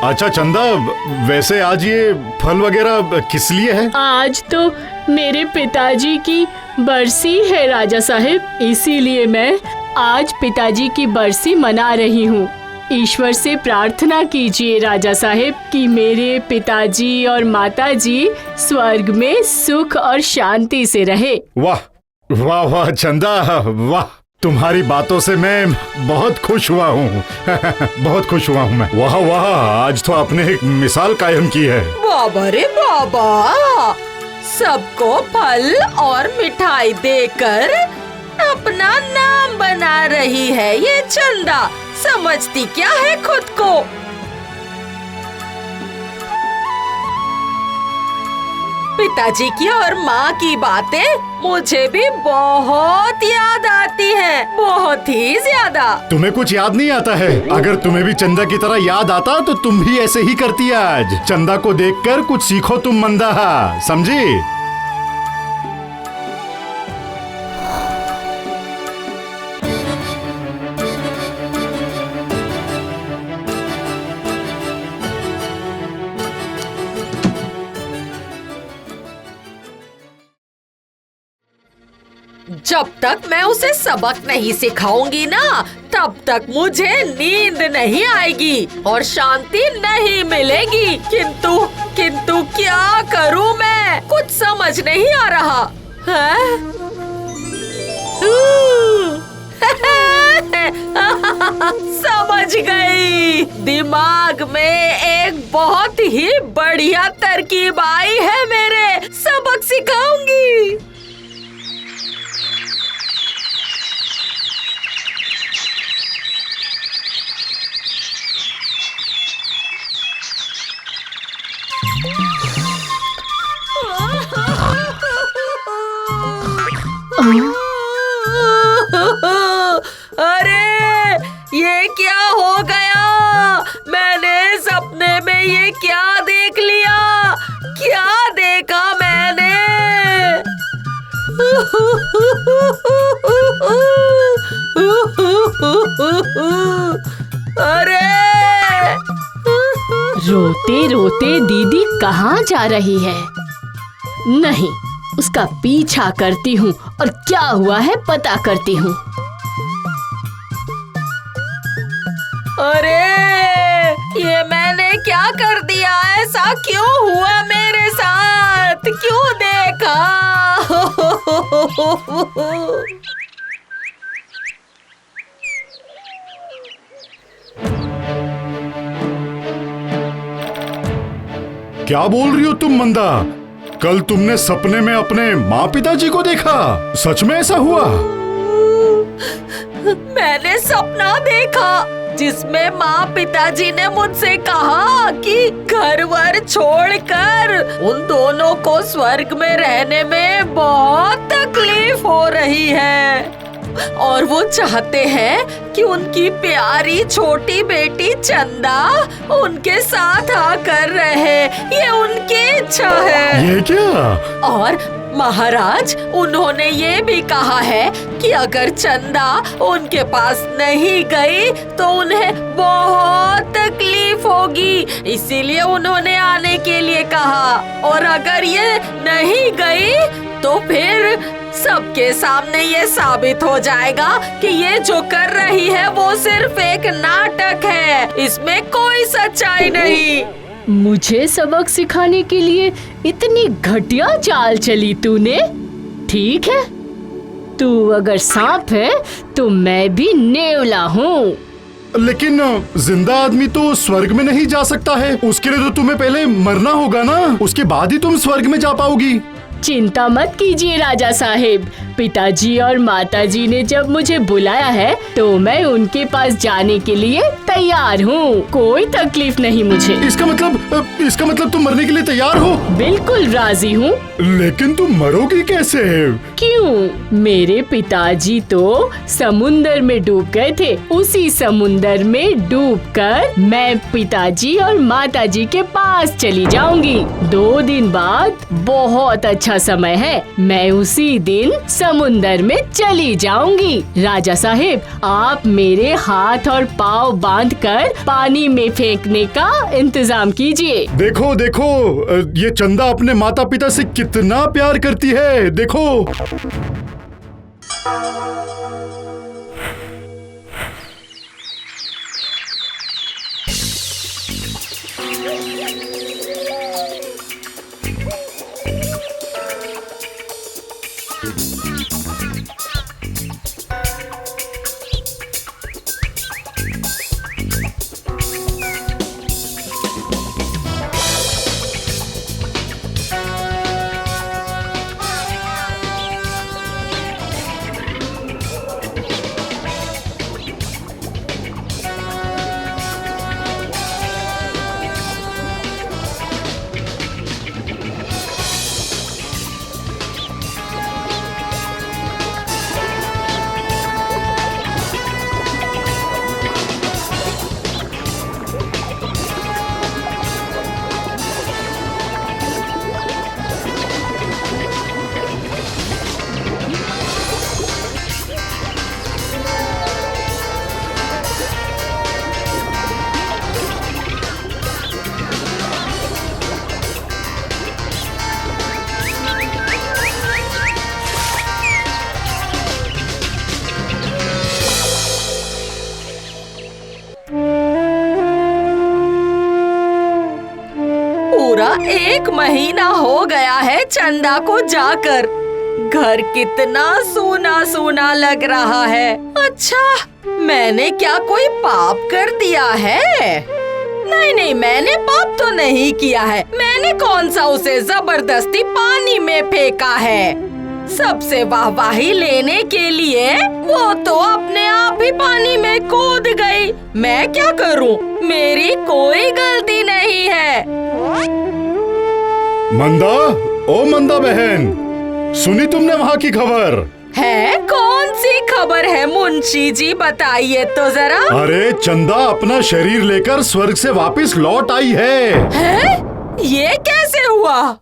अच्छा चंदा, वैसे आज ये फल वगैरह किस लिए है? आज तो मेरे पिताजी की बरसी है राजा साहिब, इसीलिए मैं आज पिताजी की बरसी मना रही हूँ। ईश्वर से प्रार्थना कीजिए राजा साहिब कि मेरे पिताजी और माताजी स्वर्ग में सुख और शांति से रहे। वाह वाह वाह चंदा, वाह, तुम्हारी बातों से मैं बहुत खुश हुआ हूँ। बहुत खुश हुआ हूँ मैं। वाह वाह, आज तो आपने एक मिसाल कायम की है। बाबा रे बाबा, सबको फल और मिठाई देकर अपना नाम बना रही है ये चंदा। समझती क्या है खुद को? पिताजी की और माँ की बातें मुझे भी बहुत याद आती हैं, बहुत ही ज्यादा। तुम्हें कुछ याद नहीं आता है? अगर तुम्हें भी चंदा की तरह याद आता तो तुम भी ऐसे ही करती। आज चंदा को देखकर कुछ सीखो तुम मंदा, समझी? जब तक मैं उसे सबक नहीं सिखाऊंगी ना, तब तक मुझे नींद नहीं आएगी और शांति नहीं मिलेगी। किंतु क्या करूं मैं? कुछ समझ नहीं आ रहा है। समझ गई। दिमाग में एक बहुत ही बढ़िया तरकीब आई है मेरे। सबक सिखाऊंगी। अरे ये क्या हो गया? मैंने सपने में ये क्या देख लिया? क्या देखा मैंने? अरे रोते रोते दीदी कहाँ जा रही है? नहीं, उसका पीछा करती हूँ और क्या हुआ है पता करती हूँ। अरे ये मैंने क्या कर दिया? ऐसा क्यों हुआ मेरे साथ? क्यों देखा? क्या बोल रही हो तुम मंदा? कल तुमने सपने में अपने माँ पिताजी को देखा? सच में ऐसा हुआ? मैंने सपना देखा जिसमें माँ पिताजी ने मुझसे कहा कि घर-वर छोड़कर उन दोनों को स्वर्ग में रहने में बहुत तकलीफ हो रही है और वो चाहते हैं कि उनकी प्यारी छोटी बेटी चंदा उनके साथ आकर रहे। ये उनकी इच्छा है। ये क्या? और महाराज, उन्होंने ये भी कहा है कि अगर चंदा उनके पास नहीं गई तो उन्हें बहुत तकलीफ होगी, इसीलिए उन्होंने आने के लिए कहा। और अगर ये नहीं गई तो फिर सबके सामने ये साबित हो जाएगा कि ये जो कर रही है वो सिर्फ एक नाटक है, इसमें कोई सच्चाई नहीं। मुझे सबक सिखाने के लिए इतनी घटिया चाल चली तूने? ठीक है, तू अगर सांप है तो मैं भी नेवला हूँ। लेकिन जिंदा आदमी तो स्वर्ग में नहीं जा सकता है। उसके लिए तो तुम्हें पहले मरना होगा ना, उसके बाद ही तुम स्वर्ग में जा पाओगी। चिंता मत कीजिए राजा साहिब, पिताजी और माताजी ने जब मुझे बुलाया है तो मैं उनके पास जाने के लिए तैयार हूँ। कोई तकलीफ नहीं मुझे। इसका मतलब तुम मरने के लिए तैयार हो? बिल्कुल राजी हूँ। लेकिन तुम मरोगी कैसे? क्यों? मेरे पिताजी तो समुंदर में डूब गए थे। उसी समुंदर में डूबकर मैं पिताजी और माताजी के पास चली जाऊंगी। 2 दिन बाद बहुत अच्छा समय है। मैं उसी दिन समुंदर में चली जाऊंगी। राजा साहिब, आप मेरे हाथ और पाँव बांधकर पानी में फेंकने का इंतजाम कीजिए। देखो देखो, ये चंदा अपने माता पिता से कितना प्यार करती है, देखो। पूरा 1 महीना हो गया है चंदा को जाकर। घर कितना सूना सूना लग रहा है। अच्छा, मैंने क्या कोई पाप कर दिया है? नहीं, मैंने पाप तो नहीं किया है। मैंने कौन सा उसे जबरदस्ती पानी में फेंका है? सबसे वाहवाही लेने के लिए वो तो अपने आप ही पानी में कूद गई। मैं क्या करूं? मेरी कोई गलती नहीं है। मंदा, ओ मंदा बहन, सुनी तुमने वहाँ की खबर? है? कौन सी खबर है मुंशी जी, बताइए तो जरा। अरे चंदा अपना शरीर लेकर स्वर्ग से वापस लौट आई है। है? ये कैसे हुआ?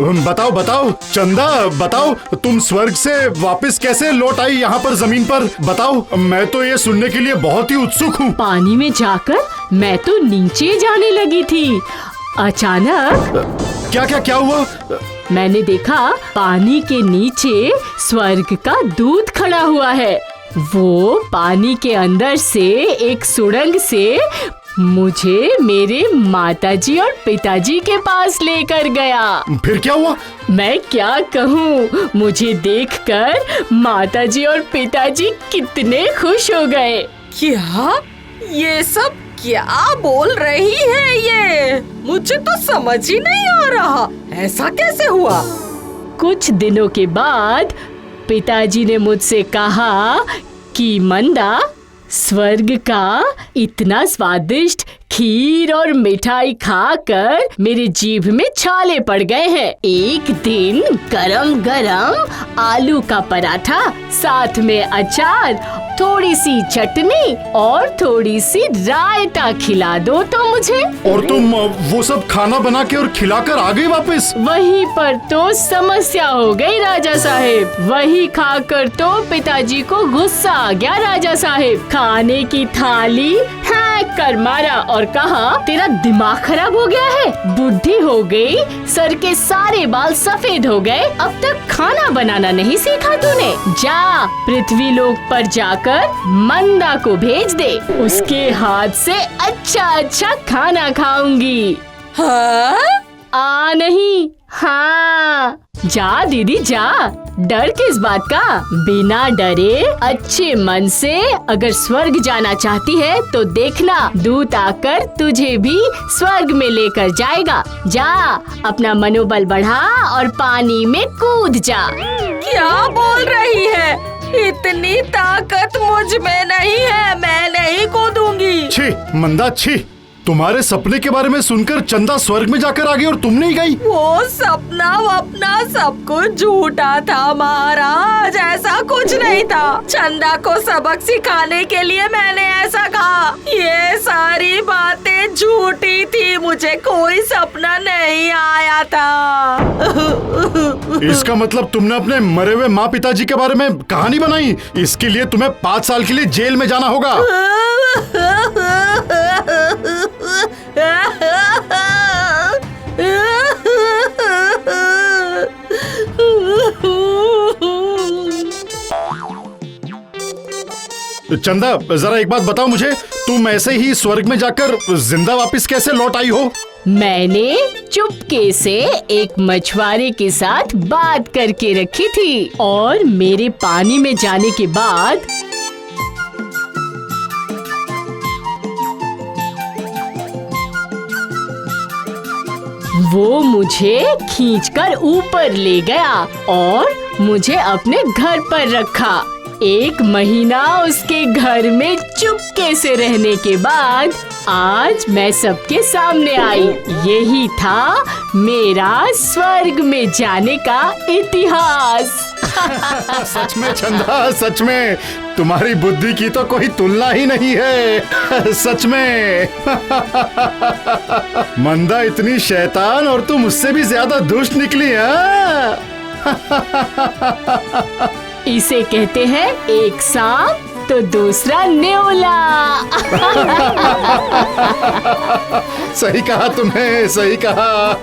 बताओ बताओ चंदा, बताओ तुम स्वर्ग से वापस कैसे लौट आई यहाँ पर जमीन पर, बताओ। मैं तो ये सुनने के लिए बहुत ही उत्सुक हूँ। पानी में जाकर मैं तो नीचे जाने लगी थी। अचानक क्या हुआ? मैंने देखा पानी के नीचे स्वर्ग का दूत खड़ा हुआ है। वो पानी के अंदर से एक सुरंग से मुझे मेरे माताजी और पिताजी के पास लेकर गया। फिर क्या हुआ? मैं क्या कहूँ, मुझे देखकर माताजी और पिताजी कितने खुश हो गए। क्या? ये सब क्या बोल रही है ये? मुझे तो समझ ही नहीं आ रहा। ऐसा कैसे हुआ? कुछ दिनों के बाद पिताजी ने मुझसे कहा कि मंदा, स्वर्ग का इतना स्वादिष्ट खीर और मिठाई खाकर मेरे जीभ में छाले पड़ गए हैं। एक दिन गरम गरम आलू का पराठा, साथ में अचार, थोड़ी सी चटनी और थोड़ी सी रायता खिला दो तो मुझे। और तुम वो सब खाना बना के और खिलाकर आ गई वापस? वहीं पर तो समस्या हो गई राजा साहिब। वही खाकर तो पिताजी को गुस्सा आ गया राजा साहिब। खाने की थाली फेंक कर मारा और कहा, तेरा दिमाग खराब हो गया है, बुद्धि हो गई, सर के सारे बाल सफेद हो गए, अब तक खाना बनाना नहीं सीखा तूने। जा पृथ्वी लोक पर जाकर मंदा को भेज दे, उसके हाथ से अच्छा अच्छा खाना खाऊंगी। हाँ? नहीं, हाँ। जा दीदी जा, डर किस बात का? बिना डरे अच्छे मन से अगर स्वर्ग जाना चाहती है तो देखना, दूत आकर तुझे भी स्वर्ग में लेकर जाएगा। जा अपना मनोबल बढ़ा और पानी में कूद जा। क्या बोल रही है? इतनी ताकत मुझ में नहीं है, मैं नहीं कूदूंगी। छी मंदा छी, तुम्हारे सपने के बारे में सुनकर चंदा स्वर्ग में जाकर आ गई और तुम नहीं गई। वो सपना वपना सब कुछ झूठा था महाराज, ऐसा कुछ नहीं था। चंदा को सबक सिखाने के लिए मैंने ऐसा कहा। ये सारी बातें झूठी थी, मुझे कोई सपना नहीं आया था। इसका मतलब तुमने अपने मरे हुए माँ पिताजी के बारे में कहानी बनाई। इसके लिए तुम्हें 5 साल के लिए जेल में जाना होगा। चंदा जरा एक बात बताओ मुझे, तुम ऐसे ही स्वर्ग में जाकर जिंदा वापस कैसे लौट आई हो? मैंने चुपके से एक मछुआरे के साथ बात करके रखी थी और मेरे पानी में जाने के बाद वो मुझे खींचकर ऊपर ले गया और मुझे अपने घर पर रखा। 1 महीना उसके घर में चुपके से रहने के बाद आज मैं सबके सामने आई। यही था मेरा स्वर्ग में जाने का इतिहास। सच में चंदा, सच में तुम्हारी बुद्धि की तो कोई तुलना ही नहीं है। सच में। मंदा इतनी शैतान और तुम उससे भी ज्यादा दुष्ट निकली है। इसे कहते हैं एक सांप तो दूसरा न्योला। सही कहा तुमने, सही कहा।